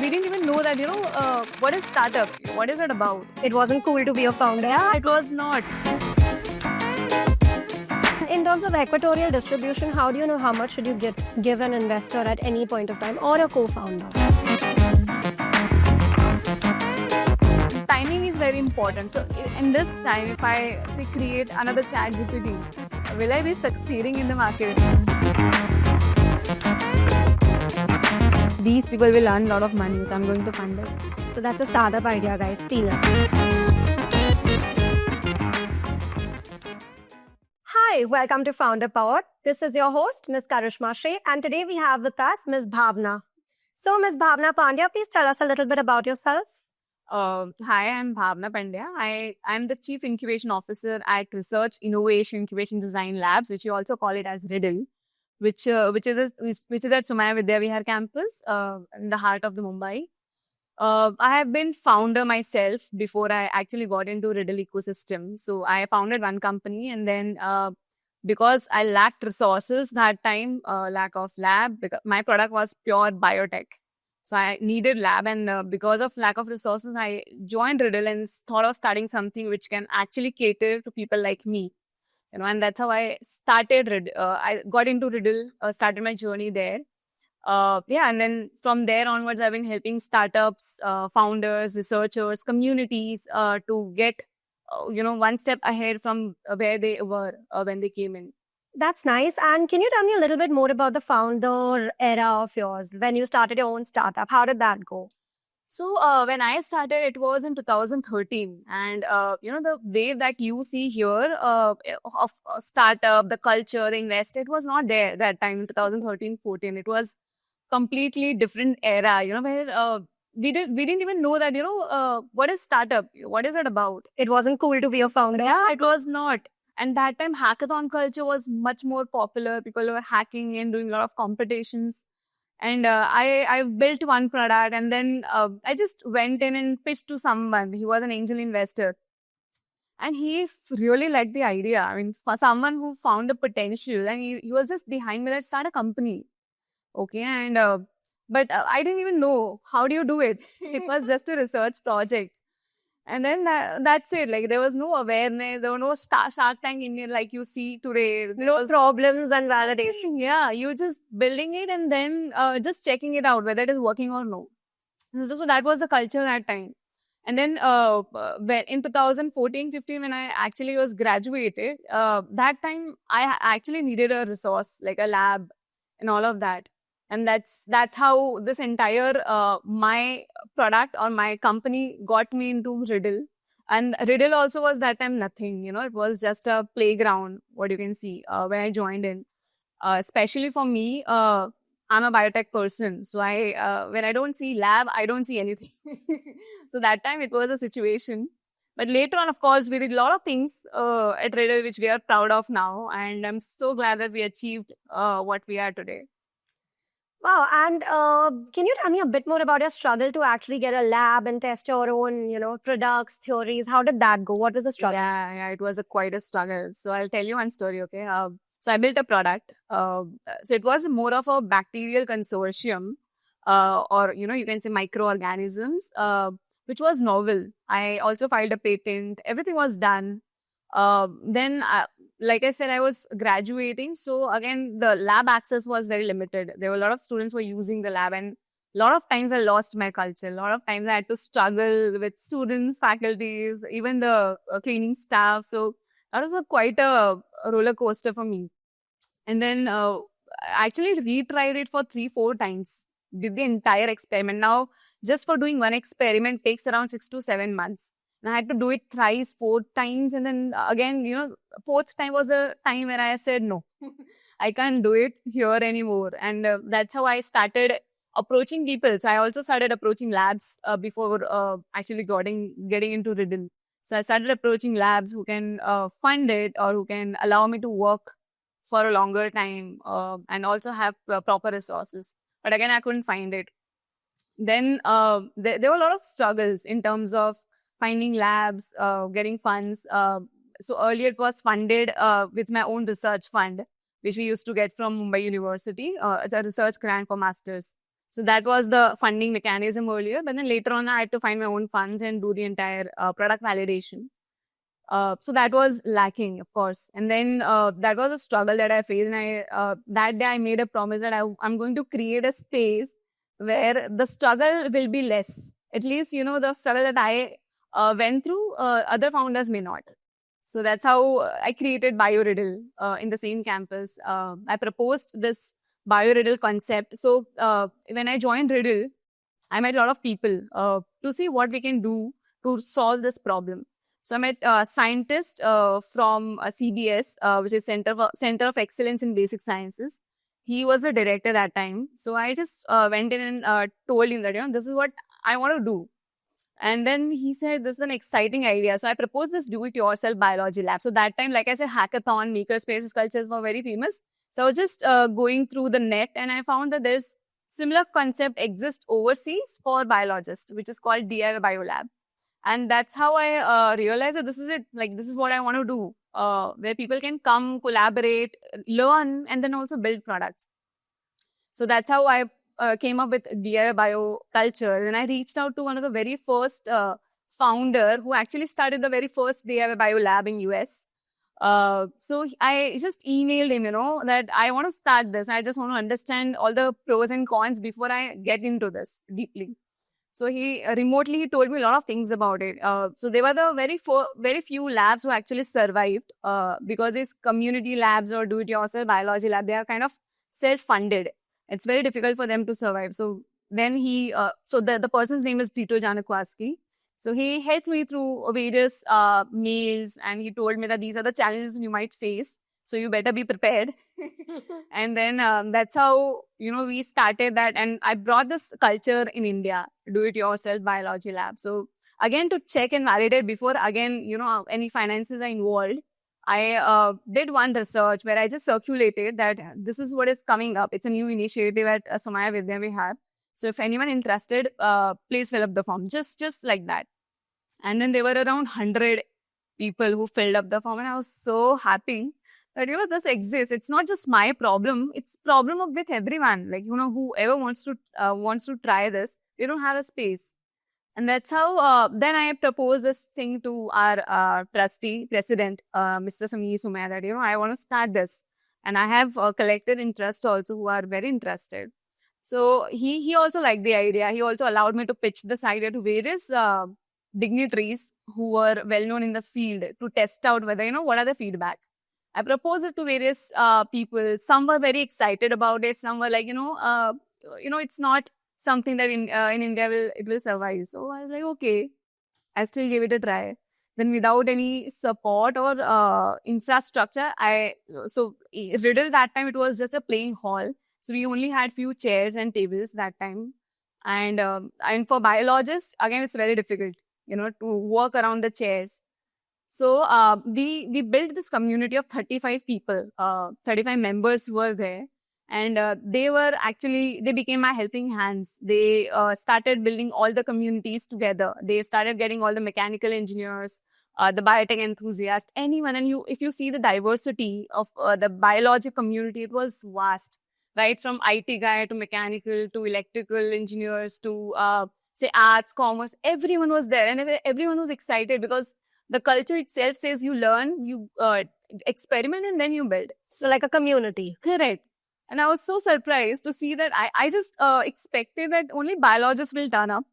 we didn't even know that, what is startup? What is it about? It wasn't cool to be a founder. Yeah, it was not. In terms of equatorial distribution, how do you know how much should you give an investor at any point of time or a co-founder? Timing is very important. So in this time, if I say create another chat GPT, will I be succeeding in the market? These people will earn a lot of money, so I'm going to fund this. So that's a startup idea, guys. Steal it. Hi, welcome to Founder Power. This is your host, Ms. Karishma Shea, and today we have with us Ms. Bhavna. So, Ms. Bhavna Pandya, please tell us a little bit about yourself. Hi, I'm Bhavna Pandya. I'm the Chief Incubation Officer at Research Innovation Incubation Design Labs, which you also call it as RIDDLE, which is at Somaiya Vidya Vihar campus in the heart of the Mumbai. I have been founder myself before I actually got into RIDDLE ecosystem. So I founded one company, and then because I lacked resources that time, lack of lab, because my product was pure biotech. So I needed lab, and because of lack of resources, I joined RIDDLE and thought of starting something which can actually cater to people like me. And that's how I started RIDDLE. I got into RIDDLE, started my journey there. And then from there onwards, I've been helping startups, founders, researchers, communities to get, one step ahead from where they were when they came in. That's nice. And can you tell me a little bit more about the founder era of yours? When you started your own startup, how did that go? So when I started, it was in 2013. And, the wave that you see here of startup, the culture, the invest, it was not there that time in 2013-14. It was completely different era, where we didn't even know that, what is startup? What is it about? It wasn't cool to be a founder. Yeah, it was not. And that time, hackathon culture was much more popular. People were hacking and doing a lot of competitions. And I built one product, and then I just went in and pitched to someone. He was an angel investor. And he really liked the idea. I mean, for someone who found the potential, and he was just behind me, let's start a company. Okay, and but I didn't even know how do you do it. It was just a research project. And then that's it. Like, there was no awareness. There were no Shark Tank Indian like you see today. No problems and validation. Yeah, you just building it and then just checking it out whether it is working or no. So that was the culture that time. And then when in 2014-15, when I actually was graduated, that time I actually needed a resource like a lab and all of that. And that's how this entire my product or my company got me into RIDDLE. And RIDDLE also was that time nothing, it was just a playground, what you can see when I joined in. Especially for me, I'm a biotech person. So when I don't see lab, I don't see anything. So that time it was a situation. But later on, of course, we did a lot of things at RIDDLE, which we are proud of now. And I'm so glad that we achieved what we are today. Wow. And can you tell me a bit more about your struggle to actually get a lab and test your own, products, theories? How did that go? What was the struggle? Yeah, it was quite a struggle. So I'll tell you one story, okay? So I built a product. So it was more of a bacterial consortium, or, you can say microorganisms, which was novel. I also filed a patent. Everything was done. Then, like I said, I was graduating. So again, the lab access was very limited. There were a lot of students who were using the lab, and a lot of times I lost my culture. A lot of times I had to struggle with students, faculties, even the cleaning staff. So that was quite a roller coaster for me. And then I actually retried it for 3-4 times. Did the entire experiment. Now, just for doing one experiment takes around 6 to 7 months. And I had to do it thrice, 4 times. And then again, fourth time was a time where I said, no, I can't do it here anymore. And that's how I started approaching people. So I also started approaching labs before actually getting into RIDDLE. So I started approaching labs who can fund it or who can allow me to work for a longer time and also have proper resources. But again, I couldn't find it. Then there were a lot of struggles in terms of finding labs, getting funds. So earlier it was funded with my own research fund, which we used to get from Mumbai University. It's a research grant for masters. So that was the funding mechanism earlier. But then later on, I had to find my own funds and do the entire product validation. So that was lacking, of course. And then that was a struggle that I faced. And that day I made a promise that I'm going to create a space where the struggle will be less. At least, the struggle that I went through, other founders may not. So that's how I created BioRiddle in the same campus. I proposed this BioRiddle concept. So when I joined Riddle, I met a lot of people to see what we can do to solve this problem. So I met a scientist from CBS, which is Center of Excellence in Basic Sciences. He was the director that time. So I just went in and told him that, this is what I want to do. And then he said, this is an exciting idea. So I proposed this do-it-yourself biology lab. So that time, like I said, hackathon, makerspaces, cultures were very famous. So I was just going through the net and I found that there's similar concept exists overseas for biologists, which is called DIY Biolab. And that's how I realized that this is it. Like, this is what I want to do, where people can come, collaborate, learn, and then also build products. So that's how I came up with DIY Bio Culture. And I reached out to one of the very first founder who actually started the very first DIY Bio lab in US. So I just emailed him, that I want to start this. I just want to understand all the pros and cons before I get into this deeply. So he remotely told me a lot of things about it. So they were the very few labs who actually survived because these community labs or do-it-yourself biology lab, they are kind of self-funded. It's very difficult for them to survive. So then the person's name is Tito Janikowski. So he helped me through various mails and he told me that these are the challenges you might face. So you better be prepared. And then that's how, we started that. And I brought this culture in India, do-it-yourself biology lab. So again, to check and validate before, again, any finances are involved, I did one research where I just circulated that this is what is coming up. It's a new initiative at Somaya Vidya Vihar. So if anyone interested, please fill up the form. Just like that. And then there were around 100 people who filled up the form. And I was so happy that, this exists. It's not just my problem. It's problem with everyone. Like, whoever wants to try this, they don't have a space. And that's how then I proposed this thing to our president, Mr. Sameer Sumaya, that, I want to start this. And I have collected interest also who are very interested. So he also liked the idea. He also allowed me to pitch this idea to various dignitaries who were well known in the field to test out whether, what are the feedback. I proposed it to various people. Some were very excited about it. Some were like, it's not something that in India will survive. So I was like, okay, I still gave it a try. Then without any support or infrastructure, so Riddle that time, it was just a playing hall. So we only had few chairs and tables that time. And for biologists, again, it's very difficult, to work around the chairs. So we built this community of 35 people, 35 members were there. And they became my helping hands. They started building all the communities together. They started getting all the mechanical engineers, the biotech enthusiasts, anyone. And if you see the diversity of the biologic community, it was vast, right? From IT guy to mechanical to electrical engineers to say arts, commerce, everyone was there. And everyone was excited because the culture itself says you learn, you experiment, and then you build. So like a community. Correct. And I was so surprised to see that I just expected that only biologists will turn up.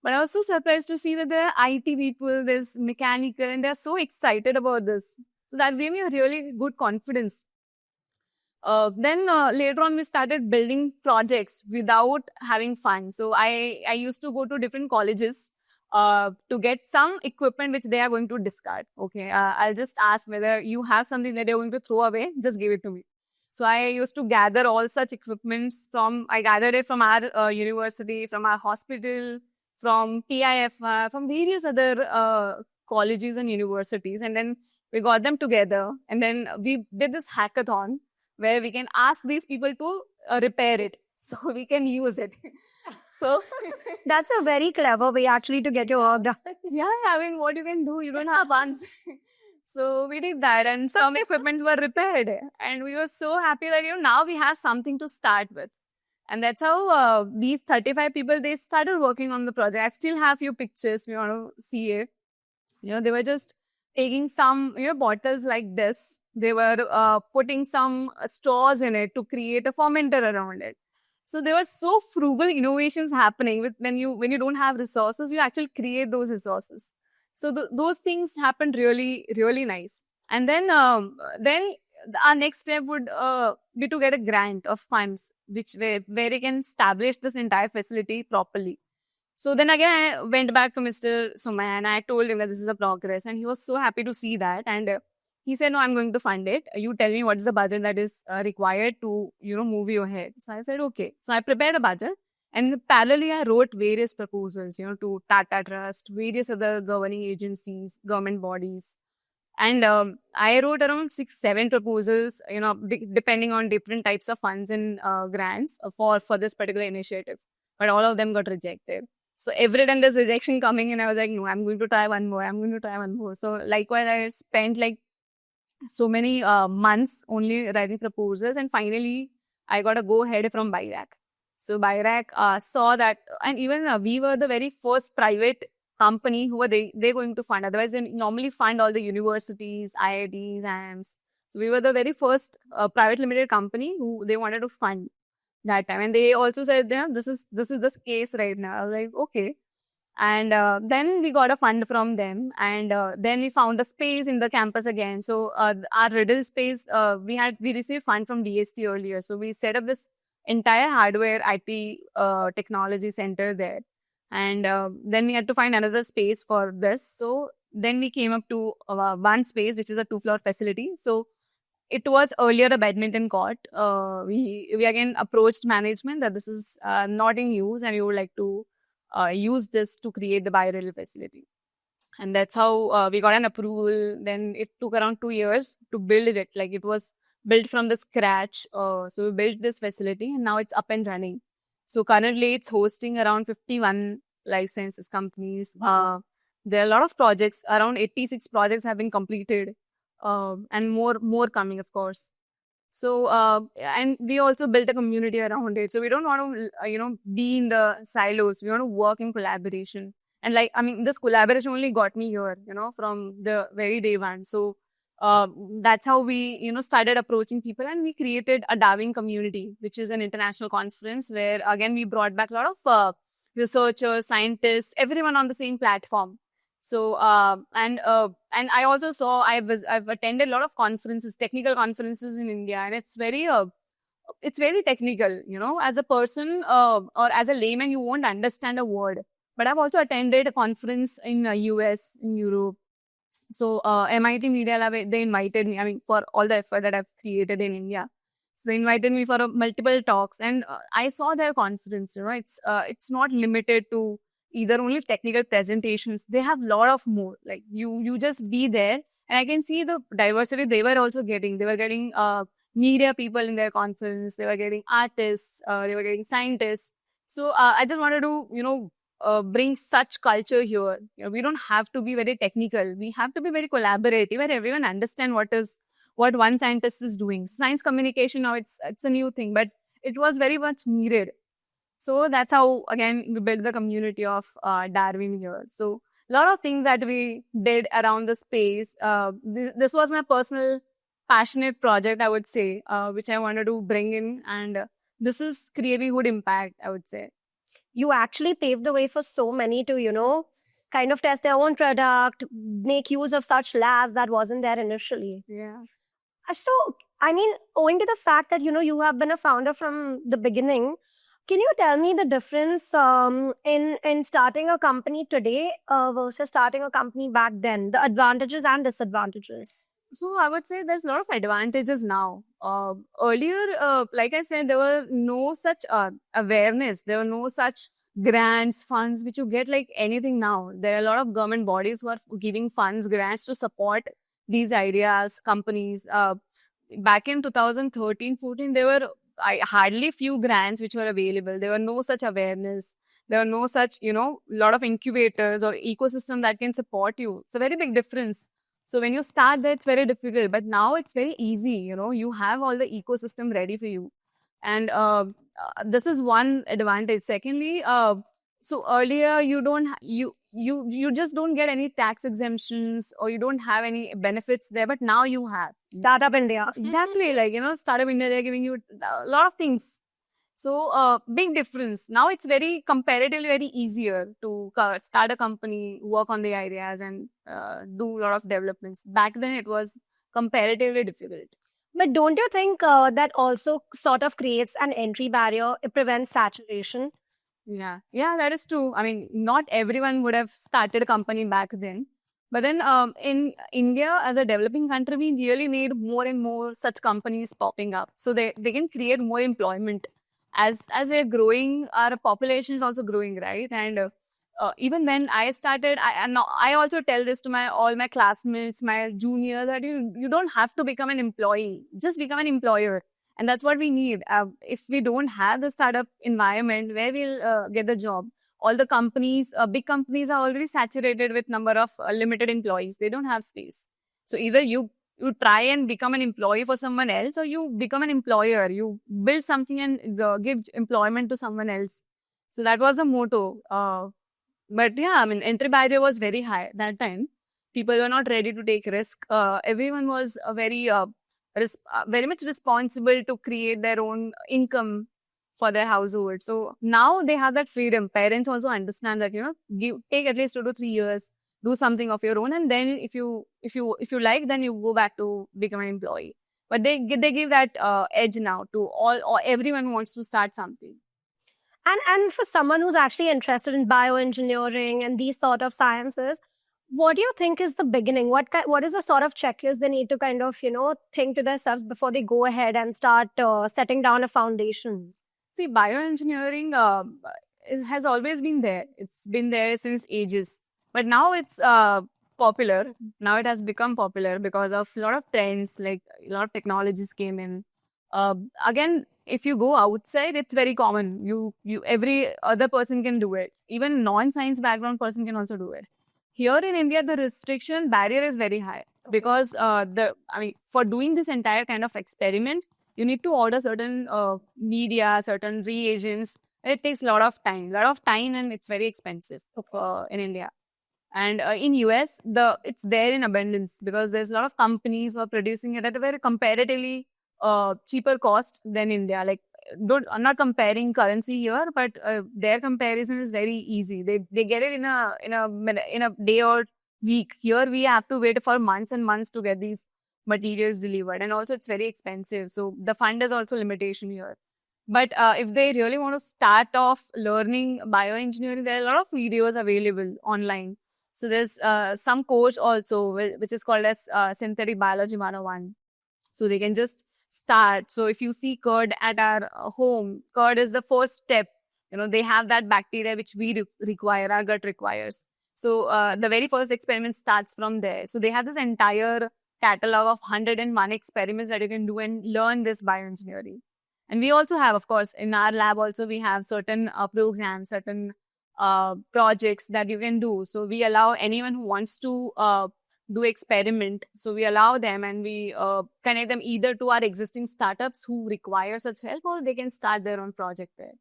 But I was so surprised to see that there are IT people, there's mechanical, and they're so excited about this. So that gave me a really good confidence. Then later on, we started building projects without having fun. So I used to go to different colleges to get some equipment which they are going to discard. Okay, I'll just ask whether you have something that they're going to throw away, just give it to me. So I used to gather all such equipments I gathered it from our university, from our hospital, from TIF, from various other colleges and universities. And then we got them together. And then we did this hackathon where we can ask these people to repair it so we can use it. So that's a very clever way actually to get your work done. Yeah, I mean, what you can do, you don't have funds. So we did that and some equipments were repaired and we were so happy that, now we have something to start with. And that's how these 35 people, they started working on the project. I still have few pictures if you want to see it. They were just taking some, bottles like this. They were putting some straws in it to create a fermenter around it. So there were so frugal innovations happening with when you don't have resources, you actually create those resources. So those things happened really, really nice. And then our next step would be to get a grant of funds, where we can establish this entire facility properly. So then again, I went back to Mr. Sumaya and I told him that this is a progress, and he was so happy to see that. And he said, "No, I'm going to fund it. You tell me what is the budget that is required to, move you ahead." So I said, "Okay." So I prepared a budget, and parallelly, I wrote various proposals, to Tata Trust, various other governing agencies, government bodies. And I wrote around 6-7 proposals, depending on different types of funds and grants for this particular initiative. But all of them got rejected. So every time there's rejection coming in, I was like, no, I'm going to try one more. I'm going to try one more. So likewise, I spent like so many months only writing proposals. And finally, I got a go-ahead from BIRAC. So BIRAC saw that, and even we were the very first private company who were they're going to fund. Otherwise, they normally fund all the universities, IITs, AIMS. So we were the very first private limited company who they wanted to fund that time. And they also said, this is this case right now. I was like, okay. And then we got a fund from them, and then we found a space in the campus again. So our Riddle space, we received fund from DST earlier. So we set up this entire hardware IT technology center there. And then we had to find another space for this. So then we came up to one space, which is a 2-floor facility. So it was earlier a badminton court. We again approached management that this is not in use, and we would like to use this to create the bioreal facility. And that's how we got an approval. Then it took around 2 years to build it. Like, it was built from the scratch. So we built this facility, and now it's up and running. So currently it's hosting around 51 life sciences companies. There are a lot of projects. Around 86 projects have been completed, and more coming, of course. So, and we also built a community around it. So we don't want to, be in the silos. We want to work in collaboration. And this collaboration only got me here, from the very day one. So that's how we, started approaching people, and we created a Darwin community, which is an international conference where, again, we brought back a lot of researchers, scientists, everyone on the same platform. So, and I also saw, I've attended a lot of conferences, technical conferences in India, and it's very technical, as a person or as a layman, you won't understand a word. But I've also attended a conference in US, in Europe. So, MIT Media Lab, they invited me, for all the effort that I've created in India. So they invited me for multiple talks, and I saw their conference, it's not limited to either only technical presentations. They have a lot of more. Like, you just be there, and I can see the diversity they were also getting. They were getting media people in their conference. They were getting artists. They were getting scientists. So I just wanted to, bring such culture here. We don't have to be very technical. We have to be very collaborative, where everyone understand what one scientist is doing. Science communication now, it's a new thing, but it was very much needed. So that's how, again, we built the community of Darwin here. So a lot of things that we did around the space. This was my personal passionate project, I would say, which I wanted to bring in. And this is creating good impact, I would say. You actually paved the way for so many to, kind of test their own product, make use of such labs that wasn't there initially. Yeah. So, owing to the fact that, you have been a founder from the beginning, can you tell me the difference in starting a company today versus starting a company back then, the advantages and disadvantages? So I would say there's a lot of advantages now. Earlier, like I said, there were no such awareness. There were no such grants, funds, which you get like anything now. There are a lot of government bodies who are giving funds, grants to support these ideas, companies. Back in 2013-14, there were hardly few grants which were available. There were no such awareness. There were no such, lot of incubators or ecosystem that can support you. It's a very big difference. So when you start there, it's very difficult. But now it's very easy, you have all the ecosystem ready for you. And this is one advantage. Secondly, so earlier you just don't get any tax exemptions or you don't have any benefits there, but now you have. Startup India. Exactly, like, Startup India, they're giving you a lot of things. So, big difference. Now it's very comparatively very easier to start a company, work on the ideas, and do a lot of developments. Back then, it was comparatively difficult. But don't you think that also sort of creates an entry barrier? It prevents saturation. Yeah, that is true. I mean, not everyone would have started a company back then. But then in India, as a developing country, we really need more and more such companies popping up. So they can create more employment. As they're growing, our population is also growing, right? And even when I started, I also tell this to all my classmates, my juniors, that you don't have to become an employee. Just become an employer. And that's what we need. If we don't have the startup environment, where we'll get the job? All the companies, big companies are already saturated with number of limited employees. They don't have space. So either you try and become an employee for someone else, or you become an employer. You build something and give employment to someone else. So that was the motto. But yeah, I mean, entry barrier was very high that time. People were not ready to take risk. Everyone was very much responsible to create their own income for their household. So now they have that freedom. Parents also understand that, take at least 2 to 3 years, do something of your own, and then if you like, then you go back to become an employee. But they give that edge now to all, or everyone wants to start something. And for someone who's actually interested in bioengineering and these sort of sciences, what do you think is the beginning? What is the sort of checklist they need to kind of, think to themselves before they go ahead and start setting down a foundation? See, bioengineering has always been there. It's been there since ages. But now it's popular. Now it has become popular because of a lot of trends, like a lot of technologies came in. Again, if you go outside, it's very common. Every other person can do it. Even non-science background person can also do it. Here in India, the restriction barrier is very high because for doing this entire kind of experiment, you need to order certain media, certain reagents. And it takes a lot of time, and it's very expensive in India. And in US, it's there in abundance because there's a lot of companies who are producing it at a very comparatively cheaper cost than India. Like, I'm not comparing currency here, but their comparison is very easy. They get it in a day or week. Here we have to wait for months and months to get these materials delivered, and also it's very expensive. So the fund is also limitation here. But if they really want to start off learning bioengineering, there are a lot of videos available online. So there's some course also which is called as Synthetic Biology 101. So they can just start. So if you see curd at our home, curd is the first step. They have that bacteria which we require, our gut requires. So the very first experiment starts from there. So they have this entire catalog of 101 experiments that you can do and learn this bioengineering. And we also have, of course, in our lab also, we have certain programs, certain projects that you can do. So we allow anyone who wants to do experiment. So we allow them and we connect them either to our existing startups who require such help, or they can start their own project there.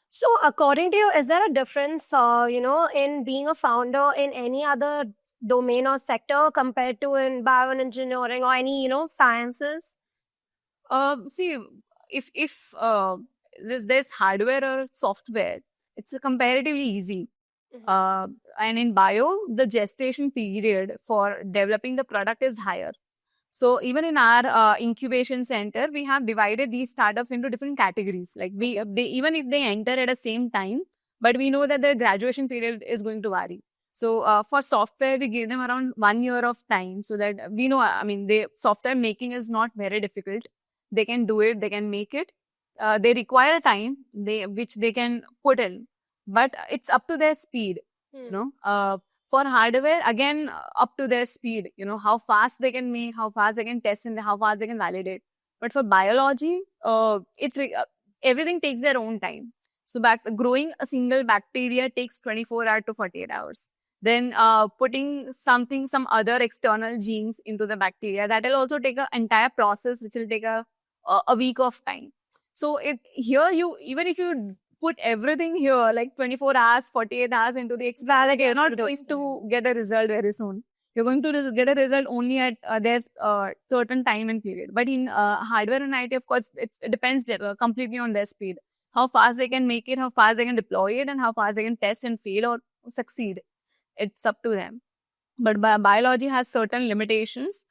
So according to you, is there a difference, in being a founder in any other domain or sector compared to in bioengineering or any, sciences? See, if there's hardware or software, it's comparatively easy. And in bio, the gestation period for developing the product is higher. So even in our incubation center, we have divided these startups into different categories. Like even if they enter at the same time, but we know that the graduation period is going to vary. So for software, we give them around 1 year of time so that we know, the software making is not very difficult. They can do it, they can make it. They require time, which they can put in, but it's up to their speed, For hardware, again, up to their speed, how fast they can make, how fast they can test, and how fast they can validate. But for biology, everything takes their own time. So growing a single bacteria takes 24 hours to 48 hours. Then putting some other external genes into the bacteria, that will also take an entire process, which will take a week of time. So even if you put everything here, like 24 hours, 48 hours into the Excel, you're not going to get a result very soon. You're going to get a result only at there's certain time and period. But in hardware and IT, of course, it depends completely on their speed. How fast they can make it, how fast they can deploy it, and how fast they can test and fail or succeed. It's up to them. But biology has certain limitations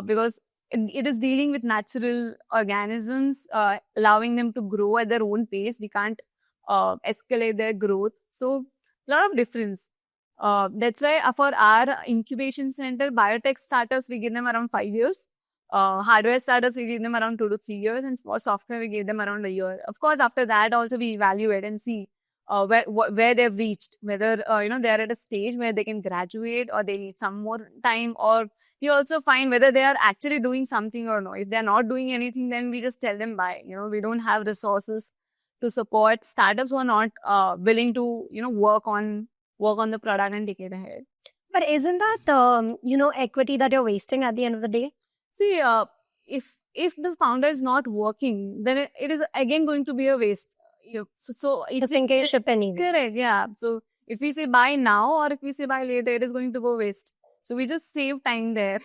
because it is dealing with natural organisms, allowing them to grow at their own pace. We can't escalate their growth. So, a lot of difference. That's why for our incubation center, biotech startups, we give them around 5 years. Hardware startups, we give them around 2 to 3 years. And for software, we give them around a year. Of course, after that, also we evaluate and see where they've reached, whether they're at a stage where they can graduate or they need some more time, or we also find whether they are actually doing something or not. If they're not doing anything, then we just tell them bye. We don't have resources to support startups who are not willing to work on the product and take it ahead. But isn't that equity that you're wasting at the end of the day? See, if the founder is not working, then it is again going to be a waste. So It's a ship anyway. Correct, yeah. So if we say buy now or if we say buy later, it is going to go waste. So we just save time there.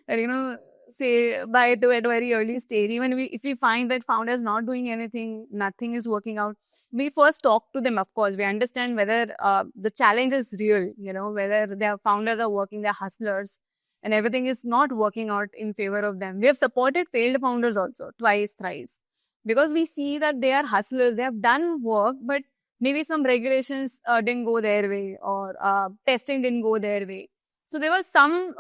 And say buy to at a very early stage. Even if we find that founder is not doing anything, nothing is working out, we first talk to them, of course. We understand whether the challenge is real, whether their founders are working, they're hustlers, and everything is not working out in favor of them. We have supported failed founders also, twice, thrice. Because we see that they are hustlers, they have done work, but maybe some regulations didn't go their way, or testing didn't go their way. So there were some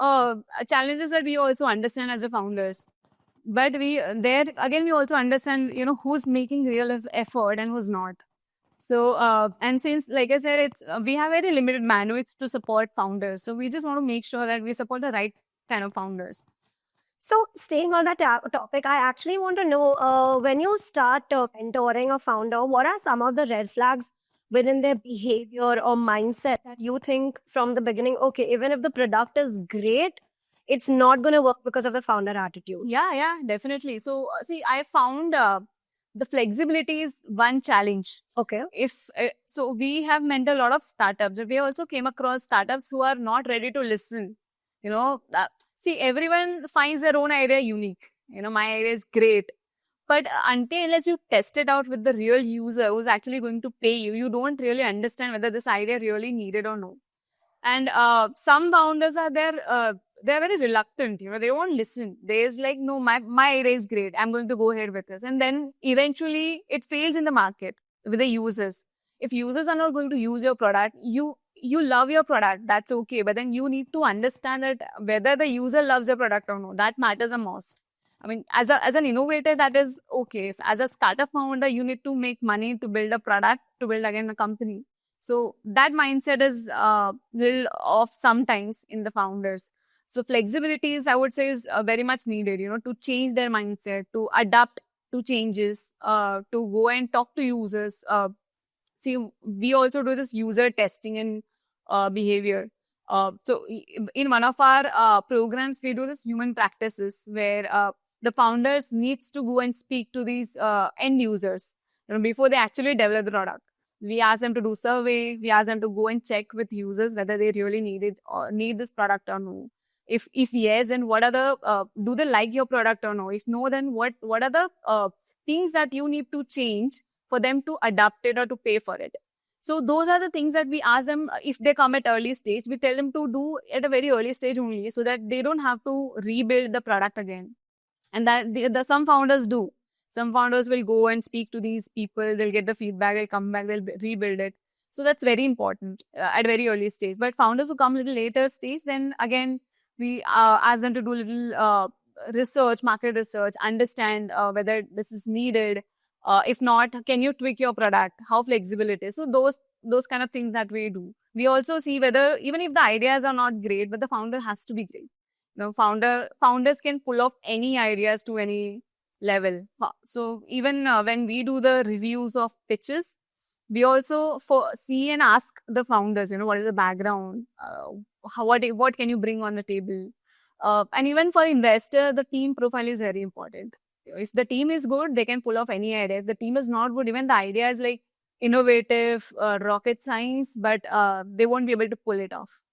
challenges that we also understand as a founders. But we also understand, who's making real effort and who's not. So, and since, like I said, we have very limited bandwidth to support founders. So we just want to make sure that we support the right kind of founders. So, staying on that topic, I actually want to know when you start mentoring a founder, what are some of the red flags within their behavior or mindset that you think from the beginning, okay, even if the product is great, it's not going to work because of the founder attitude? Yeah, definitely. So, see, I found the flexibility is one challenge. Okay. So we have mentored a lot of startups. We also came across startups who are not ready to listen. See, everyone finds their own idea unique. My idea is great. But unless you test it out with the real user who's actually going to pay you, you don't really understand whether this idea really needed or no. And some founders are there, they're very reluctant, they won't listen. They're like, no, my idea is great. I'm going to go ahead with this. And then eventually it fails in the market with the users. If users are not going to use your product, you love your product, that's okay. But then you need to understand that whether the user loves your product or no, that matters the most. I mean, as an innovator, that is okay. If, as a startup founder, you need to make money to build a product, to build again a company. So that mindset is little off sometimes in the founders. So flexibility is, I would say, is very much needed, to change their mindset, to adapt to changes, to go and talk to users. See, we also do this user testing and behavior. So in one of our programs, we do this human practices where the founders needs to go and speak to these end users before they actually develop the product. We ask them to do survey. We ask them to go and check with users whether they really need it or need this product or no. If yes, then what are the do they like your product or no? If no, then what are the things that you need to change for them to adapt it or to pay for it? So those are the things that we ask them. If they come at early stage, we tell them to do at a very early stage only, so that they don't have to rebuild the product again. And that some founders do. Some founders will go and speak to these people. They'll get the feedback. They'll come back. They'll rebuild it. So that's very important at very early stage. But founders who come a little later stage, then again, we ask them to do little research, market research, understand whether this is needed. If not, can you tweak your product? How flexible it is? So those kind of things that we do. We also see whether, even if the ideas are not great, but the founder has to be great. Founders can pull off any ideas to any level. So even when we do the reviews of pitches, we also see and ask the founders, what is the background? What can you bring on the table? And even for investor, the team profile is very important. If the team is good, they can pull off any idea. If the team is not good, even the idea is like innovative, rocket science, but they won't be able to pull it off.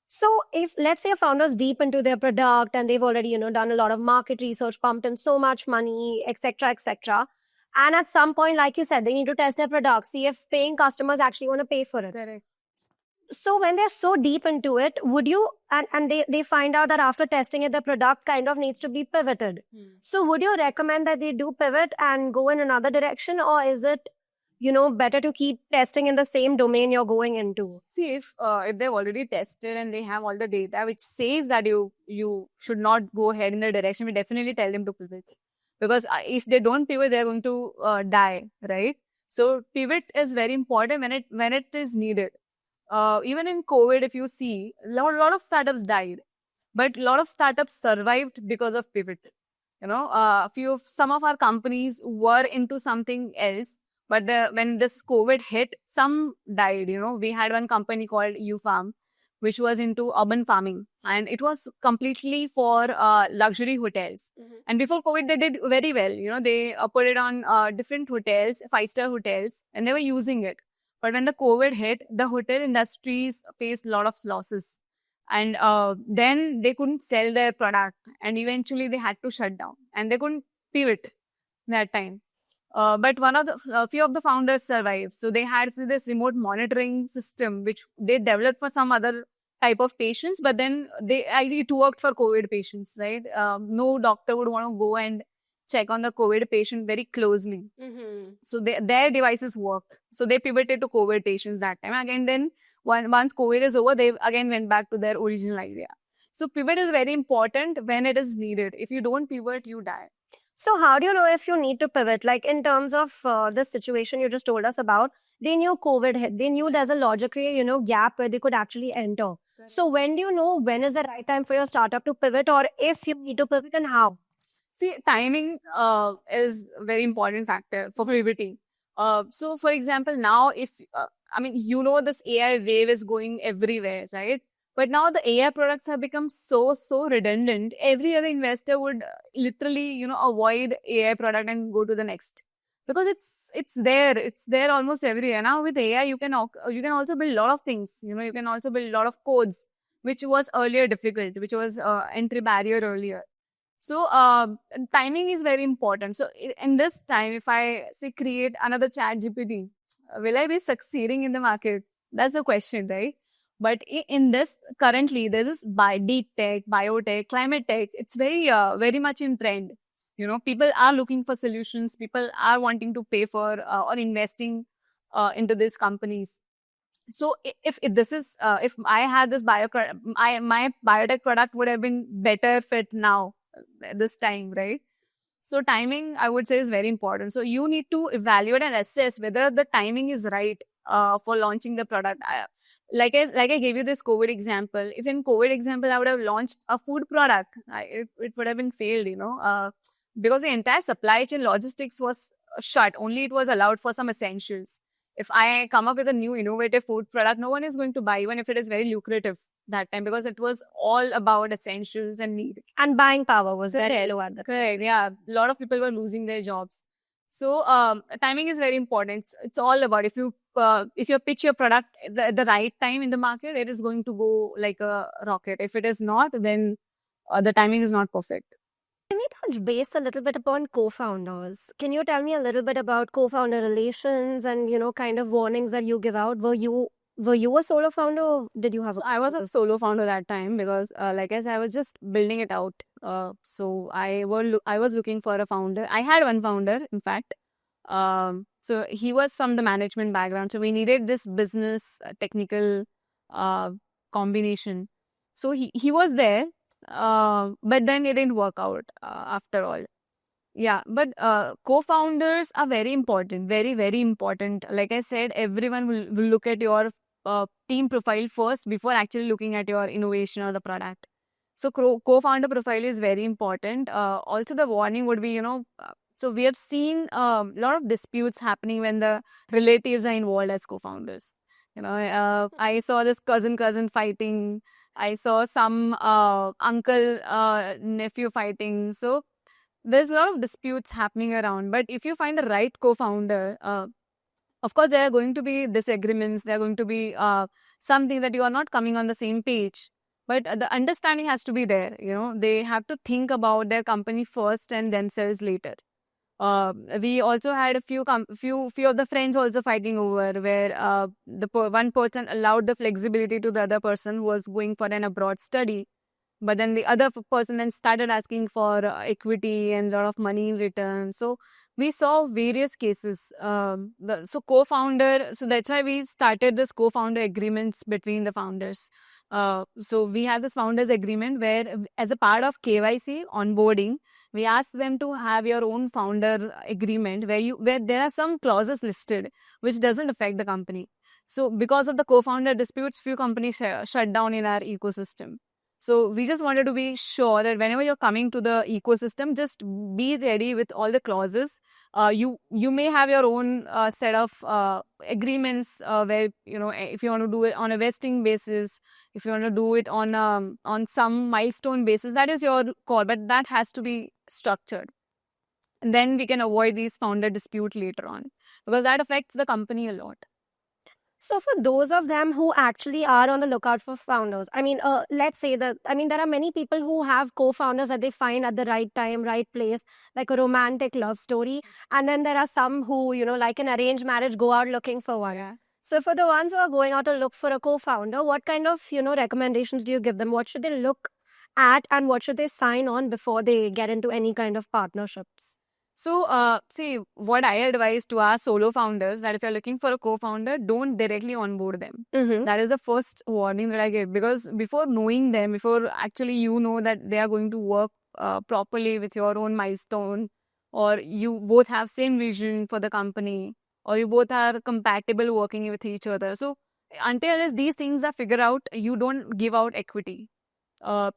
So if let's say a founder's deep into their product and they've already, done a lot of market research, pumped in so much money, etc., etc. And at some point, like you said, they need to test their product, see if paying customers actually want to pay for it. Correct. So when they're so deep into it, would you and they find out that after testing it, the product kind of needs to be pivoted. So would you recommend that they do pivot and go in another direction, or is it better to keep testing in the same domain you're going into? See, if they've already tested and they have all the data which says that you should not go ahead in the direction, we definitely tell them to pivot. Because if they don't pivot, they're going to die, right? So pivot is very important when it is needed. Even in COVID, if you see, a lot of startups died, but a lot of startups survived because of pivot. Some of our companies were into something else, but when this COVID hit, some died. We had one company called UFarm, which was into urban farming, and it was completely for luxury hotels. And before COVID, they did very well. They put it on different hotels, 5-star hotels, and they were using it. But when the COVID hit, the hotel industries faced a lot of losses. And then they couldn't sell their product. And eventually they had to shut down. And they couldn't pivot that time. But a few of the founders survived. So they had this remote monitoring system, which they developed for some other type of patients. But then it worked for COVID patients, right? No doctor would want to go and check on the COVID patient very closely. So their devices worked. So they pivoted to COVID patients that time. Again, then once COVID is over, they again went back to their original idea. So pivot is very important when it is needed. If you don't pivot, you die. So how do you know if you need to pivot? Like in terms of the situation you just told us about, they knew COVID hit. They knew there's a logical, gap where they could actually enter. Correct. So when do you know when is the right time for your startup to pivot, or if you need to pivot, and how? See, timing is a very important factor for pivoting. So, for example, now this AI wave is going everywhere, right? But now the AI products have become so redundant. Every other investor would literally, avoid AI product and go to the next, because it's there almost everywhere. Now with AI, you can also build a lot of things. You can also build a lot of codes, which was earlier difficult, which was entry barrier earlier. So timing is very important. So in this time, if I say create another ChatGPT, will I be succeeding in the market? That's the question, right? But in this, currently, there's this deep tech, biotech, climate tech. It's very much in trend. People are looking for solutions. People are wanting to pay for or investing into these companies. So if I had this my biotech product would have been better fit now, this time, right? So timing, I would say, is very important. So you need to evaluate and assess whether the timing is right for launching the product. Like I gave you this COVID example. If in COVID example, I would have launched a food product, it would have been failed, because the entire supply chain logistics was shut. Only it was allowed for some essentials. If I come up with a new innovative food product, no one is going to buy, even if it is very lucrative that time, because it was all about essentials and need. And buying power was very low at the time. Correct. Yeah. A lot of people were losing their jobs. So timing is very important. It's all about if you pitch your product at the right time in the market, it is going to go like a rocket. If it is not, then the timing is not perfect. Can we touch base a little bit upon co-founders? Can you tell me a little bit about co-founder relations and, kind of warnings that you give out? Were you a solo founder, or did you have I was a solo founder that time because, like I said, I was just building it out. So I was looking for a founder. I had one founder, in fact. So he was from the management background. So we needed this business technical combination. So he was there. But then it didn't work out after all. Yeah, but co-founders are very important, very, very important. Like I said, everyone will look at your team profile first before actually looking at your innovation or the product. So co-founder profile is very important. Also, the warning would be, so we have seen a lot of disputes happening when the relatives are involved as co-founders. I saw this cousin fighting. I saw some uncle nephew fighting. So there's a lot of disputes happening around. But if you find the right co-founder, of course, there are going to be disagreements. There are going to be something that you are not coming on the same page. But the understanding has to be there. They have to think about their company first and themselves later. We also had a few of the friends also fighting over where one person allowed the flexibility to the other person who was going for an abroad study, but then the other person then started asking for equity and a lot of money in return. So we saw various cases. So that's why we started this co-founder agreements between the founders. So we have this founders agreement where, as a part of KYC onboarding, we ask them to have your own founder agreement where there are some clauses listed which doesn't affect the company. So because of the co-founder disputes, few companies shut down in our ecosystem. So we just wanted to be sure that whenever you're coming to the ecosystem, just be ready with all the clauses. You may have your own set of agreements where, if you want to do it on a vesting basis, if you want to do it on some milestone basis, that is your call, but that has to be structured. And then we can avoid these founder dispute later on, because that affects the company a lot. So for those of them who actually are on the lookout for founders, let's say that, there are many people who have co-founders that they find at the right time, right place, like a romantic love story. And then there are some who, like an arranged marriage, go out looking for one. Yeah. So for the ones who are going out to look for a co-founder, what kind of, recommendations do you give them? What should they look at and what should they sign on before they get into any kind of partnerships? So, see, what I advise to our solo founders, that if you're looking for a co-founder, don't directly onboard them. Mm-hmm. That is the first warning that I give, because before knowing them, before actually you know that they are going to work properly with your own milestone, or you both have same vision for the company, or you both are compatible working with each other. So until unless these things are figured out, you don't give out equity.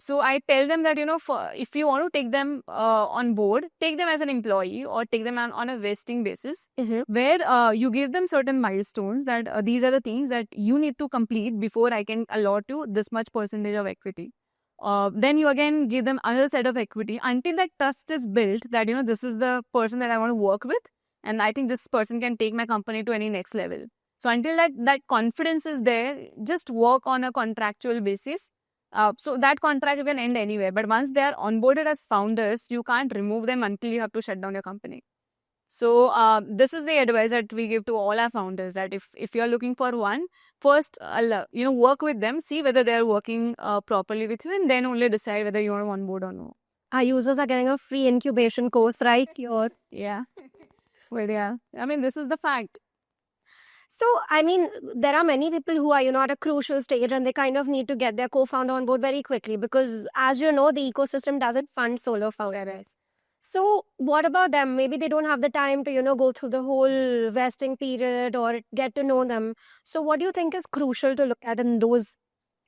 So I tell them that, if you want to take them on board, take them as an employee or take them on a vesting basis, where you give them certain milestones that these are the things that you need to complete before I can allot you this much percentage of equity. Then you again give them another set of equity until that trust is built that, this is the person that I want to work with. And I think this person can take my company to any next level. So until that confidence is there, just work on a contractual basis. So that contract will end anywhere. But once they are onboarded as founders, you can't remove them until you have to shut down your company. So this is the advice that we give to all our founders, that if you are looking for one, first work with them, see whether they are working properly with you, and then only decide whether you want to onboard or no. Our users are getting a free incubation course right here. Yeah. Well, yeah. This is the fact. So, there are many people who are, at a crucial stage and they kind of need to get their co-founder on board very quickly because, as you know, the ecosystem doesn't fund solo founders. So, what about them? Maybe they don't have the time to, go through the whole vesting period or get to know them. So, what do you think is crucial to look at in those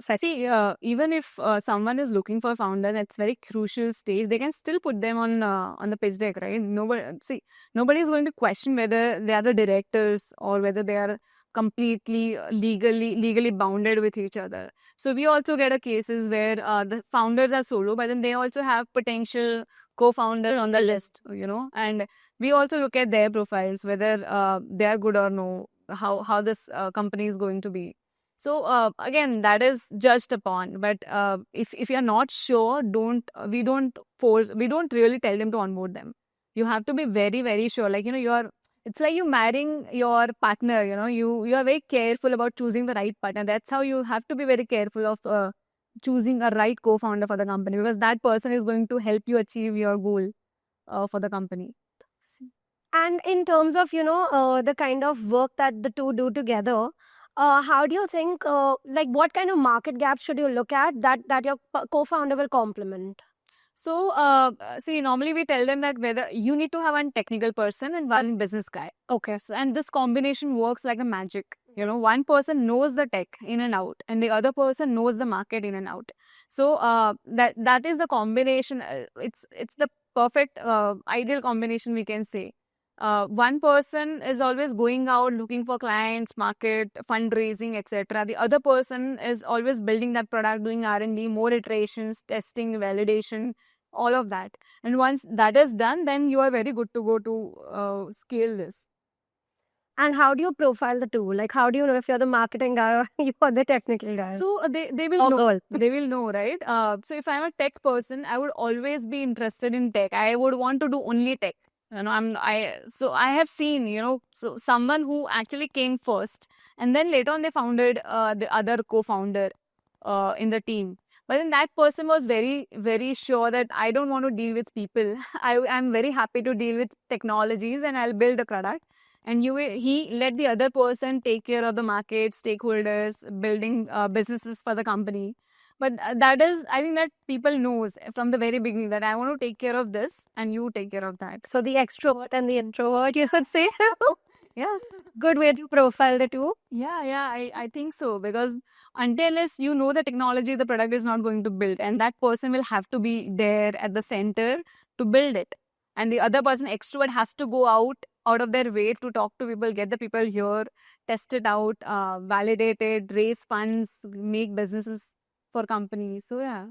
settings? See, even if someone is looking for a founder, that's very crucial stage, they can still put them on the pitch deck, right? Nobody is going to question whether they are the directors or whether they are completely legally bounded with each other. So we also get a cases where the founders are solo, but then they also have potential co-founder on the list, and we also look at their profiles, whether they are good or no, how this company is going to be. So again, that is judged upon. But if you're not sure, we don't really tell them to onboard them. You have to be very, very sure. Like, it's like you marrying your partner, you are very careful about choosing the right partner. That's how you have to be very careful of choosing a right co-founder for the company, because that person is going to help you achieve your goal for the company. And in terms of, the kind of work that the two do together, how do you think, what kind of market gaps should you look at that your co-founder will complement? So, see, normally we tell them that whether you need to have one technical person and one business guy. Okay. So, and this combination works like a magic. One person knows the tech in and out, and the other person knows the market in and out. So, that is the combination. It's the perfect ideal combination, we can say. One person is always going out looking for clients, market, fundraising, etc. The other person is always building that product, doing R&D, more iterations, testing, validation, all of that. And once that is done, then you are very good to go to scale this. And how do you profile the tool? Like, how do you know if you're the marketing guy or you're the technical guy? So they will Or know. girl. They will know, right? So if I'm a tech person, I would always be interested in tech. I would want to do only tech. So I have seen, so someone who actually came first, and then later on they founded the other co-founder in the team. But then that person was very, very sure that I don't want to deal with people. I'm very happy to deal with technologies, and I'll build the product. And he let the other person take care of the market, stakeholders, building businesses for the company. But that is, I think that people knows from the very beginning that I want to take care of this and you take care of that. So the extrovert and the introvert, you could say. Yeah. Good way to profile the two. Yeah, I think so. Because unless you know the technology, the product is not going to build. And that person will have to be there at the center to build it. And the other person, extrovert, has to go out of their way to talk to people, get the people here, test it out, validate it, raise funds, make businesses for companies. So yeah.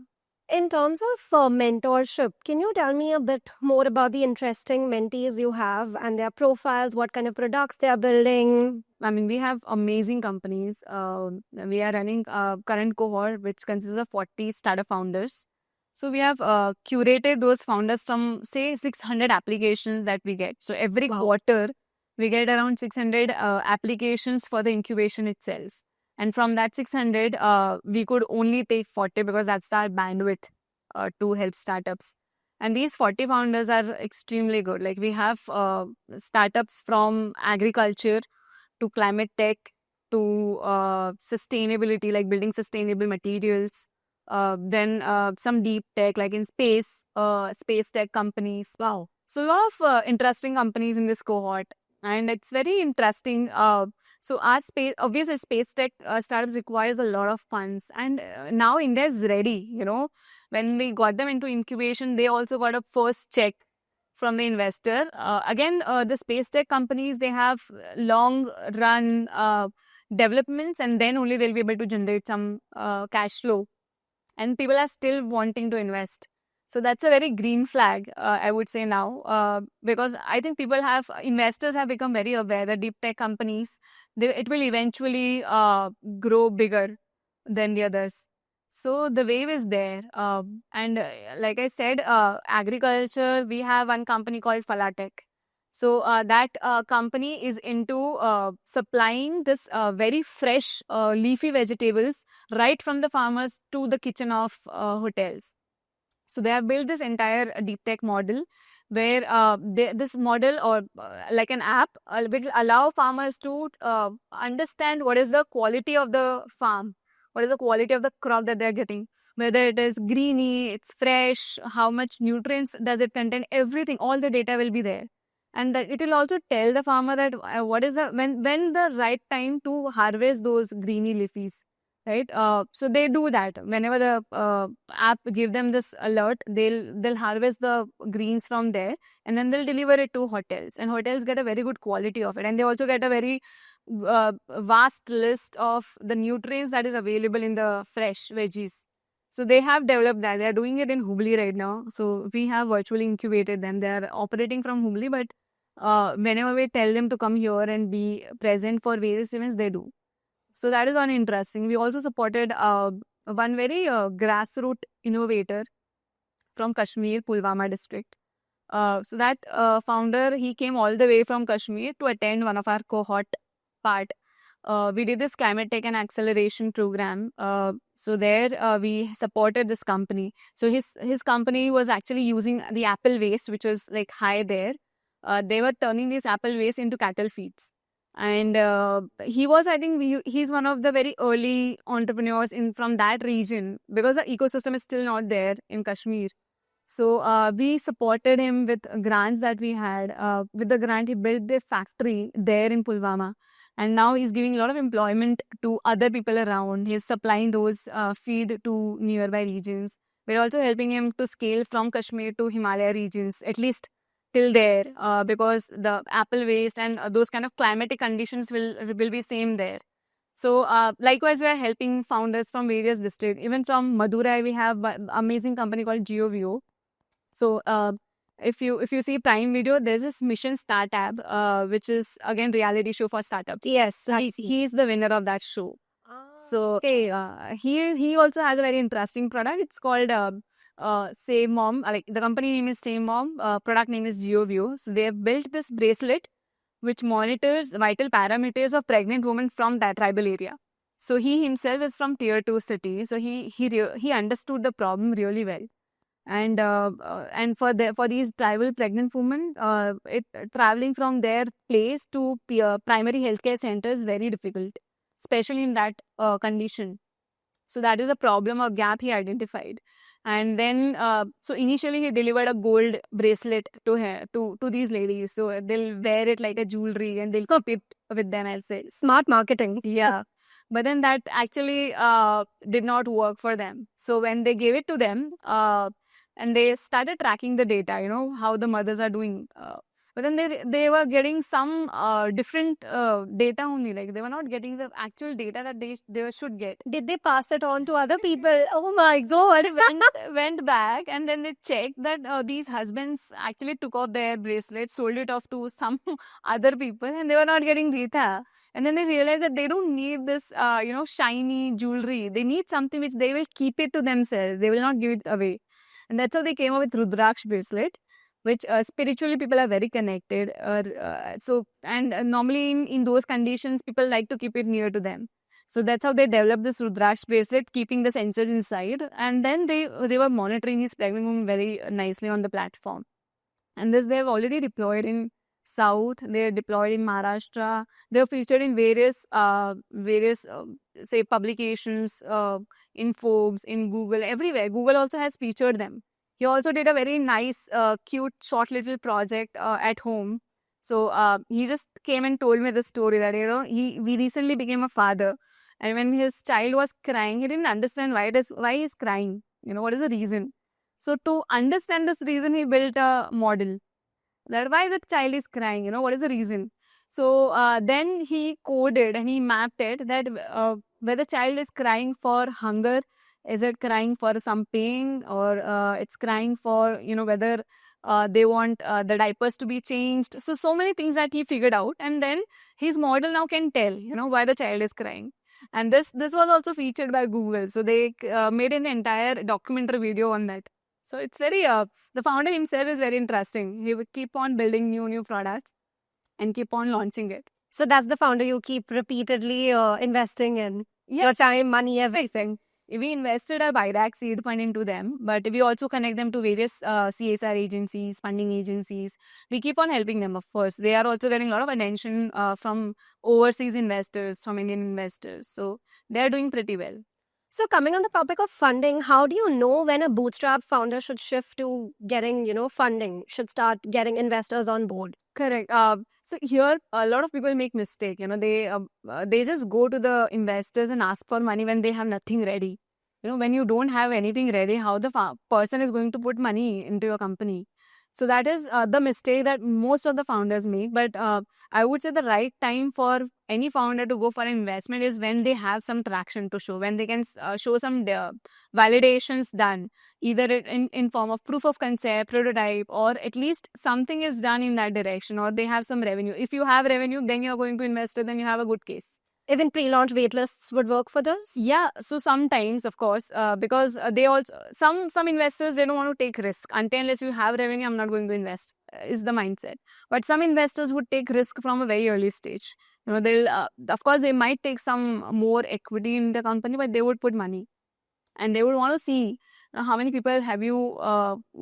In terms of mentorship, can you tell me a bit more about the interesting mentees you have and their profiles, what kind of products they are building? I mean, we have amazing companies. We are running a current cohort, which consists of 40 startup founders. So we have curated those founders from, say, 600 applications that we get. So every quarter, we get around 600 applications for the incubation itself. And from that 600, we could only take 40 because that's our bandwidth to help startups. And these 40 founders are extremely good. Like we have startups from agriculture to climate tech to sustainability, like building sustainable materials. Then some deep tech, like in space tech companies. Wow. So a lot of interesting companies in this cohort. And it's very interesting. So our obviously space tech startups requires a lot of funds. And now India is ready, When we got them into incubation, they also got a first check from the investor. Again, the space tech companies, they have long run developments, and then only they'll be able to generate some cash flow. And people are still wanting to invest. So that's a very green flag, I would say now, because I think investors have become very aware that deep tech companies, it will eventually grow bigger than the others. So the wave is there. And like I said, agriculture, we have one company called Falatech. So that company is into supplying this very fresh leafy vegetables right from the farmers to the kitchen of hotels. So they have built this entire deep tech model where this model or like an app will allow farmers to understand what is the quality of the farm, what is the quality of the crop that they're getting, whether it is greeny, it's fresh, how much nutrients does it contain, everything, all the data will be there. And that it will also tell the farmer that what is when the right time to harvest those greeny leafies. Right, so they do that whenever the app give them this alert. They'll harvest the greens from there, and then they'll deliver it to hotels, and hotels get a very good quality of it, and they also get a very vast list of the nutrients that is available in the fresh veggies. So they have developed that. They are doing it in Hubli right now. So we have virtually incubated them. They are operating from Hubli, but whenever we tell them to come here and be present for various events, they do. So that is one interesting. We also supported one very grassroots innovator from Kashmir, Pulwama district. So that founder, he came all the way from Kashmir to attend one of our cohort part. We did this climate tech and acceleration program. So there we supported this company. So his company was actually using the apple waste, which was like high there. They were turning this apple waste into cattle feeds. And he was, I think, he's one of the very early entrepreneurs from that region, because the ecosystem is still not there in Kashmir. So we supported him with grants that we had. With the grant, he built the factory there in Pulwama. And now he's giving a lot of employment to other people around. He's supplying those feed to nearby regions. We're also helping him to scale from Kashmir to Himalaya regions, at least till there, because the apple waste and those kind of climatic conditions will be same there. So likewise, we are helping founders from various districts. Even from Madurai, we have an amazing company called GeoVio. So if you see Prime Video, there's this Mission Startup, which is again reality show for startups. Yes. So he is the winner of that show. So Okay. he also has a very interesting product. It's called Save Mom. Like the company name is Save Mom. Product name is GeoView. So they have built this bracelet which monitors vital parameters of pregnant women from that tribal area. So he himself is from tier 2 city. So he understood the problem really well. And for these tribal pregnant women, traveling from their place to primary healthcare center is very difficult, especially in that condition. So that is the problem or gap he identified. And then, so initially he delivered a gold bracelet to her, to these ladies. So they'll wear it like a jewelry and they'll compete with them, I'll say. Smart marketing. Yeah. But then that actually did not work for them. So when they gave it to them, and they started tracking the data, how the mothers are doing. But then they were getting some different data only. Like they were not getting the actual data that they should get. Did they pass it on to other people? Oh my God. Went back and then they checked that these husbands actually took out their bracelets, sold it off to some other people, and they were not getting data. And then they realized that they don't need this, shiny jewelry. They need something which they will keep it to themselves. They will not give it away. And that's how they came up with Rudraksh bracelet, which spiritually people are very connected. Normally in those conditions, people like to keep it near to them. So that's how they developed this Rudraksh bracelet, keeping the sensors inside. And then they were monitoring these pregnant women very nicely on the platform. And this they have already deployed in South. They are deployed in Maharashtra. They are featured in various say publications, in Forbes, in Google, everywhere. Google also has featured them. He also did a very nice, cute, short little project at home. So he just came and told me the story that we recently became a father, and when his child was crying, he didn't understand why he's crying. What is the reason? So to understand this reason, he built a model. That why the child is crying, what is the reason? So then he coded and he mapped it that whether child is crying for hunger, is it crying for some pain, or it's crying for, whether they want the diapers to be changed. So many things that he figured out, and then his model now can tell, why the child is crying. And this was also featured by Google. So they made an entire documentary video on that. So it's very, the founder himself is very interesting. He will keep on building new products and keep on launching it. So that's the founder you keep repeatedly investing in. Yes. Your time, money, everything. We invested a Buyrack seed fund into them, but we also connect them to various CSR agencies, funding agencies. We keep on helping them, of course. They are also getting a lot of attention from overseas investors, from Indian investors. So they are doing pretty well. So coming on the topic of funding, how do you know when a bootstrap founder should shift to getting, funding, should start getting investors on board? Correct. So here, a lot of people make mistake. They just go to the investors and ask for money when they have nothing ready. When you don't have anything ready, how the person is going to put money into your company? So that is the mistake that most of the founders make. But I would say the right time for any founder to go for an investment is when they have some traction to show, when they can show some validations done, either in form of proof of concept, prototype, or at least something is done in that direction, or they have some revenue. If you have revenue, then you're going to invest it, then you have a good case. Even pre-launch waitlists would work for this? Yeah, so sometimes, of course, because they also, some investors, they don't want to take risk. Unless you have revenue, I'm not going to invest, is the mindset. But some investors would take risk from a very early stage. They'll, of course, they might take some more equity in the company, but they would put money. And they would want to see how many people have you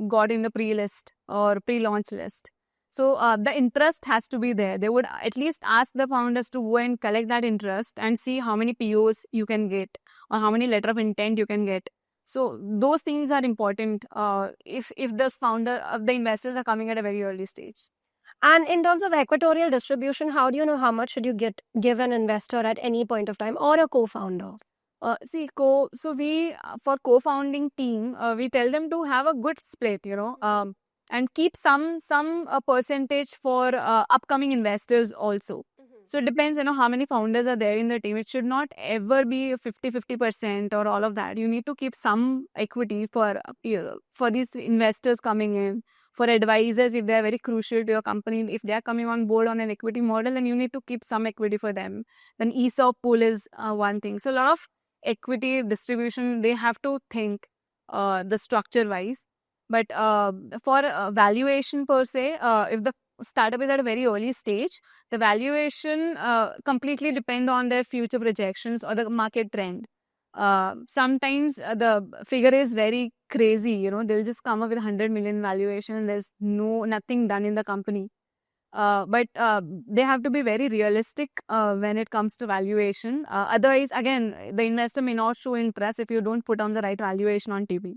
got in the pre-list or pre-launch list. So the interest has to be there. They would at least ask the founders to go and collect that interest and see how many POs you can get or how many letter of intent you can get. So those things are important if the investors are coming at a very early stage. And in terms of equatorial distribution, how do you know how much should you give an investor at any point of time, or a co-founder? So we for co-founding team, we tell them to have a good split, and keep some percentage for upcoming investors also. So it depends, how many founders are there in the team. It should not ever be 50% or all of that. You need to keep some equity for these investors coming in, for advisors if they are very crucial to your company. If they are coming on board on an equity model, then you need to keep some equity for them. Then ESOP pool is one thing. So a lot of equity distribution, they have to think the structure wise. But for valuation per se, if the startup is at a very early stage, the valuation completely depend on their future projections or the market trend. Sometimes the figure is very crazy, they'll just come up with 100 million valuation and there's nothing done in the company. But they have to be very realistic when it comes to valuation. Otherwise, again, the investor may not show interest if you don't put on the right valuation on TV.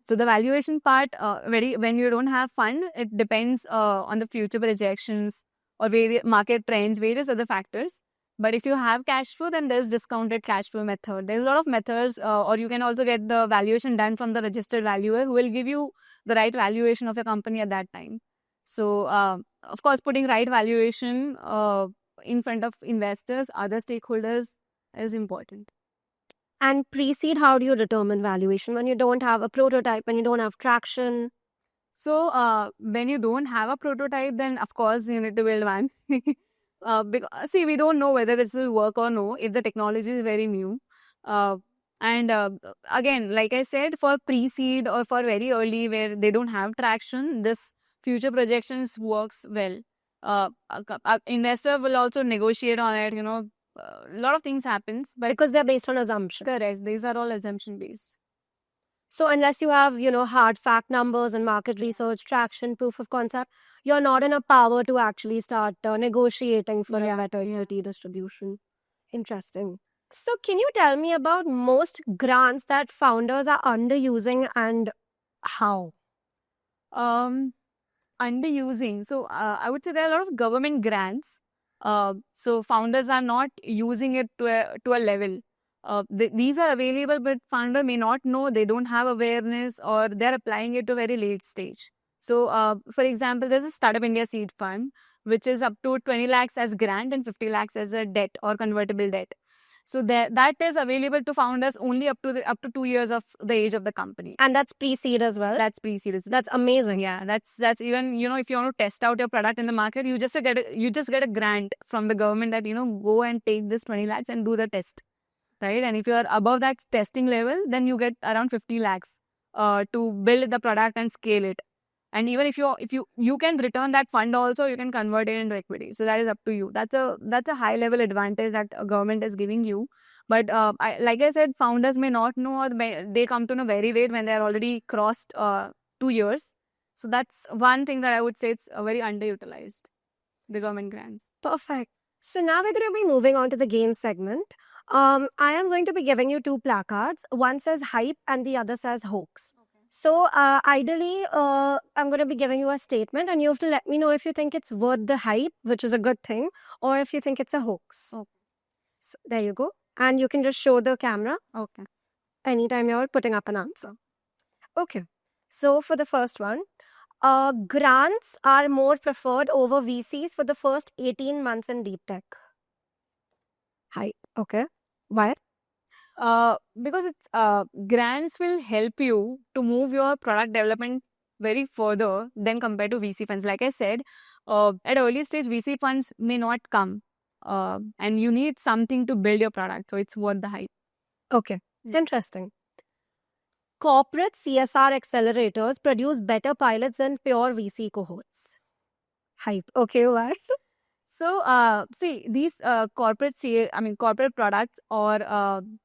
So the valuation part, when you don't have fund, it depends on the future projections or various market trends, various other factors. But if you have cash flow, then there's discounted cash flow method. There's a lot of methods, or you can also get the valuation done from the registered valuer who will give you the right valuation of your company at that time. So, of course, putting right valuation in front of investors, other stakeholders is important. And pre-seed, how do you determine valuation when you don't have a prototype, when you don't have traction? So, when you don't have a prototype, then of course you need to build one. Because, see, we don't know whether this will work or no if the technology is very new. And again, like I said, for pre-seed or for very early where they don't have traction, this future projections works well. Investor will also negotiate on it, a lot of things happens. But Because they're based on assumption. correct, these are all assumption based. So unless you have, hard fact numbers and market research, traction, proof of concept, you're not in a power to actually start negotiating for a better equity distribution. Interesting. So can you tell me about most grants that founders are underusing and how? Underusing. So I would say there are a lot of government grants. So founders are not using it to a level. These are available, but founder may not know, they don't have awareness, or they're applying it to a very late stage. So, for example, there's a Startup India Seed Fund, which is up to 20 lakhs as grant and 50 lakhs as a debt or convertible debt. So that is available to founders only up to 2 years of the age of the company. And that's pre-seed as well? That's pre-seed as well. That's amazing. Yeah, that's even, if you want to test out your product in the market, you just get a grant from the government that, go and take this 20 lakhs and do the test, right? And if you are above that testing level, then you get around 50 lakhs to build the product and scale it. And even if you can return that fund also, you can convert it into equity. So that is up to you. That's a high level advantage that a government is giving you. But like I said, founders may not know, or they come to know very late when they are already crossed 2 years. So that's one thing that I would say it's very underutilized, the government grants. Perfect. So now we're going to be moving on to the game segment. I am going to be giving you 2 placards. One says hype and the other says hoax. So ideally, I'm going to be giving you a statement and you have to let me know if you think it's worth the hype, which is a good thing, or if you think it's a hoax. Okay. So there you go. And you can just show the camera Okay. anytime you're putting up an answer. Okay. So for the first one, grants are more preferred over VCs for the first 18 months in deep tech. Hype. Okay. Why? Because it's grants will help you to move your product development very further than compared to VC funds. Like I said, at early stage, VC funds may not come, and you need something to build your product. So it's worth the hype. Okay. Interesting. Corporate CSR accelerators produce better pilots than pure VC cohorts. Hype. Okay, why? So, see, these corporate products or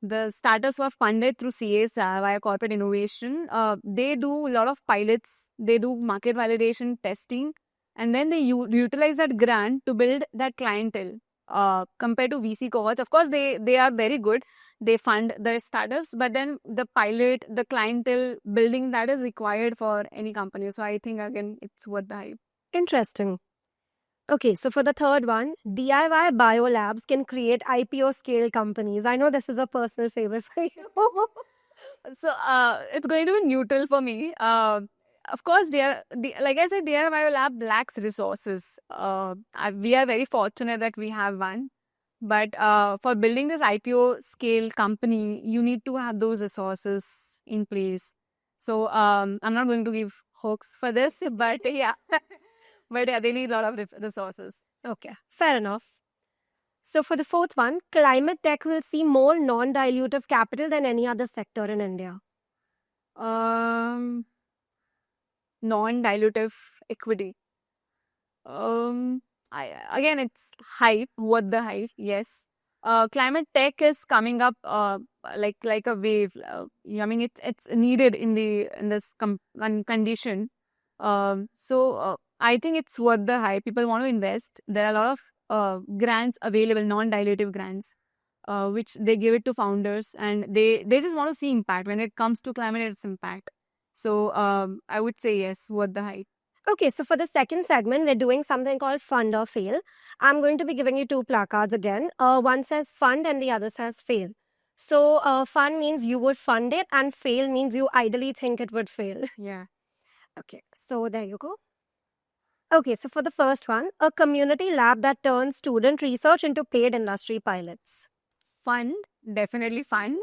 the startups who are funded through CSR via corporate innovation, they do a lot of pilots, they do market validation testing, and then they utilize that grant to build that clientele. Compared to VC cohorts, of course, they are very good. They fund the startups, but then the pilot, the clientele building, that is required for any company. So I think, again, it's worth the hype. Interesting. Okay, so for the third one, DIY biolabs can create IPO scale companies. I know this is a personal favorite for you. So it's going to be neutral for me. of course, like I said, DRI Biolab lacks resources. We are very fortunate that we have one. But for building this IPO scale company, you need to have those resources in place. So I'm not going to give hooks for this, but yeah. But yeah, they need a lot of resources. Okay, fair enough. So for the fourth one, climate tech will see more non-dilutive capital than any other sector in India. Non-dilutive equity. Again, it's hype. What the hype? Yes. Climate tech is coming up like a wave. I mean, it's needed in this condition. So I think it's worth the hype. People want to invest. There are a lot of grants available, non-dilutive grants, which they give it to founders, and they just want to see impact. When it comes to climate, it's impact. So I would say yes, worth the hype. Okay, so for the second segment, we're doing something called fund or fail. I'm going to be giving you two placards again. One says fund and the other says fail. So fund means you would fund it, and fail means you ideally think it would fail. Yeah. Okay, so there you go. Okay, so for the first one, a community lab that turns student research into paid industry pilots. Fund, definitely fund.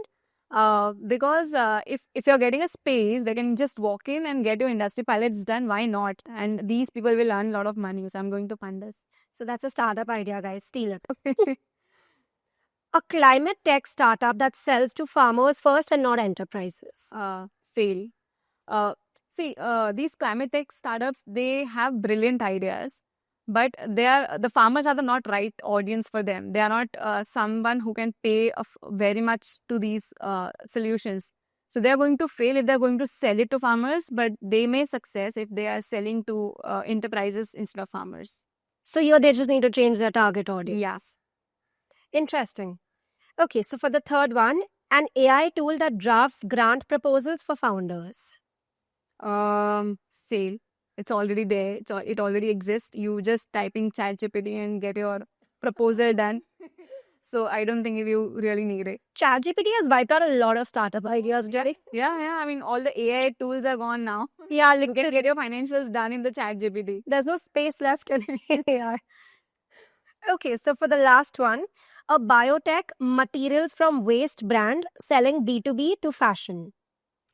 Because if you're getting a space, they can just walk in and get your industry pilots done. Why not? And these people will earn a lot of money. So I'm going to fund this. So that's a startup idea, guys. Steal it. A climate tech startup that sells to farmers first and not enterprises. Fail. See, these climate tech startups, they have brilliant ideas, but the farmers are the not right audience for them. They are not someone who can pay very much to these solutions. So they are going to fail if they are going to sell it to farmers, but they may success if they are selling to enterprises instead of farmers. So here they just need to change their target audience. Yes. Interesting. Okay, so for the third one, an AI tool that drafts grant proposals for founders. Sale. It's already there. It already exists. You just type in ChatGPT and get your proposal done. So I don't think you really need it. ChatGPT has wiped out a lot of startup ideas, Jerry. Yeah. I mean, all the AI tools are gone now. Yeah, You can get your financials done in the ChatGPT. There's no space left in AI. Okay, so for the last one, a biotech materials from waste brand selling B2B to fashion.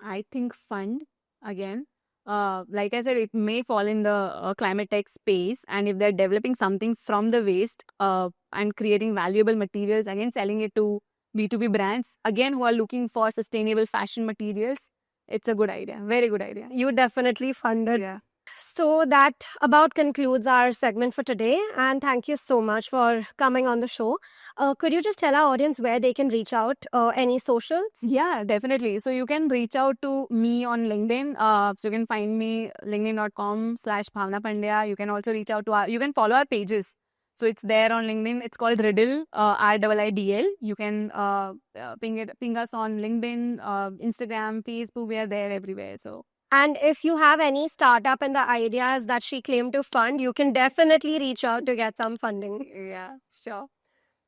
I think fund again. Like I said, it may fall in the climate tech space, and if they're developing something from the waste and creating valuable materials, again selling it to B2B brands, again who are looking for sustainable fashion materials, it's a good idea. Very good idea. You definitely funded. Yeah. So that about concludes our segment for today, and thank you so much for coming on the show. Could you just tell our audience where they can reach out, any socials? Yeah, definitely. So you can reach out to me on LinkedIn. So you can find me linkedin.com/Bhavna Pandya. You can also reach out to you can follow our pages. So it's there on LinkedIn. It's called Riddle, RIIDL. You can ping us on LinkedIn, Instagram, Facebook. We are there everywhere. So. And if you have any startup and the ideas that she claimed to fund, you can definitely reach out to get some funding. Yeah, sure.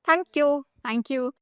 Thank you. Thank you.